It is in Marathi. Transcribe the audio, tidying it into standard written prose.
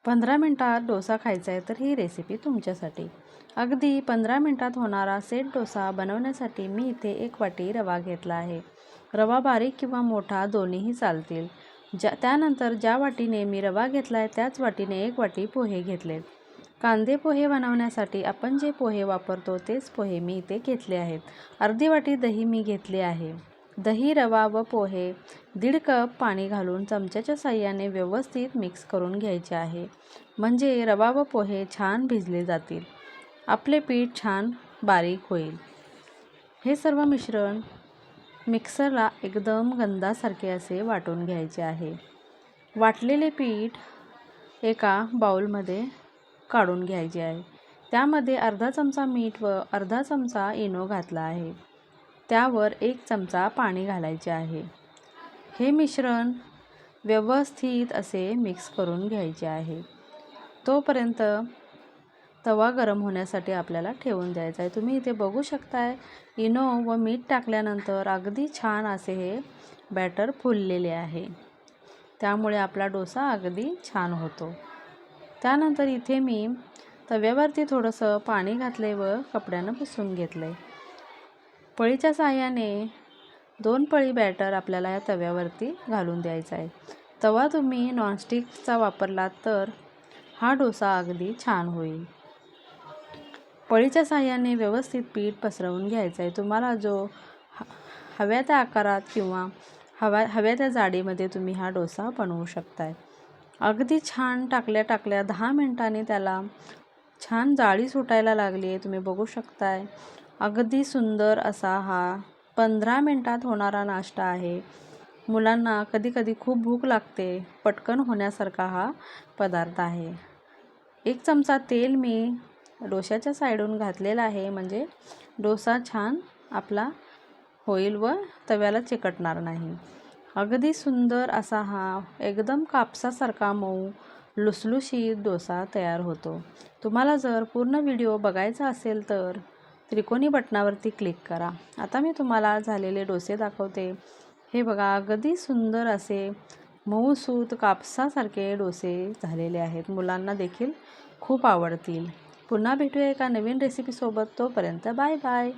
15 मिनिटात डोसा खायचा आहे तर ही रेसिपी तुमच्यासाठी. अगदी 15 मिनिटात होणारा सेट डोसा बनवण्यासाठी मी इथे 1 वाटी रवा घेतला आहे. रवा बारीक किंवा मोठा दोन्हीही चालतील. त्यानंतर ज्या वाटीने मी रवा घेतला आहे त्याच वाटीने 1 वाटी पोहे घेतलेत. कांदे पोहे बनवण्यासाठी आपण जे पोहे वापरतो तेच पोहे मी इथे घेतले आहेत. अर्धी वाटी दही मी घेतले आहे. दही, रवा व पोहे 1.5 कप पाणी घालून चमच्याच्या साहाय्याने व्यवस्थित मिक्स करून घ्यायचे आहे. म्हणजे रवा व पोहे छान भिजले जातील. आपले पीठ छान बारीक होईल. हे सर्व मिश्रण मिक्सरला एकदम गंधासारखे असे वाटून घ्यायचे आहे. वाटलेले पीठ एका बाउलमध्ये काढून घ्यायचे आहे. त्यामध्ये अर्धा चमचा मीठ व अर्धा चमचा इनो घातला आहे. त्यावर 1 चमचा पाणी घालायचे आहे. हे मिश्रण व्यवस्थित असे मिक्स करून घ्यायचे आहे. तोपर्यंत तवा गरम होण्यासाठी आपल्याला ठेवून द्यायचा आहे. तुम्ही इथे बघू शकताय इनो व मीठ टाकल्यानंतर अगदी छान असे हे बॅटर फुललेले आहे. त्यामुळे आपला डोसा अगदी छान होतो. त्यानंतर इथे मी तव्यावरती थोडंसं पाणी घातले व कपड्यानं पुसून घेतले. पळीच्या साहाय्याने 2 पळी बॅटर आपल्याला या तव्यावरती घालून द्यायचा आहे. तवा तुम्ही नॉनस्टिकचा वापरलात तर हा डोसा अगदी छान होईल. पळीच्या साहाय्याने व्यवस्थित पीठ पसरवून घ्यायचं आहे. तुम्हाला जो हव्या त्या आकारात किंवा हव्या त्या जाडीमध्ये तुम्ही हा डोसा बनवू शकताय. अगदी छान टाकल्या 10 मिनिटांनी त्याला छान जाळी सुटायला लागली आहे. तुम्ही बघू शकताय. अगदी सुंदर असा हा 15 मिनिटात होणारा नाश्ता आहे. मुलांना कधी खूप भूक लागते, पटकन होण्यासारखा हा पदार्थ आहे. 1 चमचा तेल मी डोशाच्या साईडून घातलेला आहे. म्हणजे डोसा छान आपला होईल व तव्याला चिकटणार नाही. अगदी सुंदर असा हा एकदम कापसासारखा मऊ लुसलुशीत डोसा तयार होतो. तुम्हाला जर पूर्ण व्हिडिओ बघायचा असेल तर त्रिकोणी बटनावरती क्लिक करा. आता मी तुम्हाला झालेले डोसे दाखवते. हे बघा अगदी सुंदर असे मऊसूत कापसासारखे डोसे झालेले आहेत. मुलांना देखील खूप आवडतील. पुन्हा भेटूया एका नवीन रेसिपीसोबत. तोपर्यंत बाय बाय.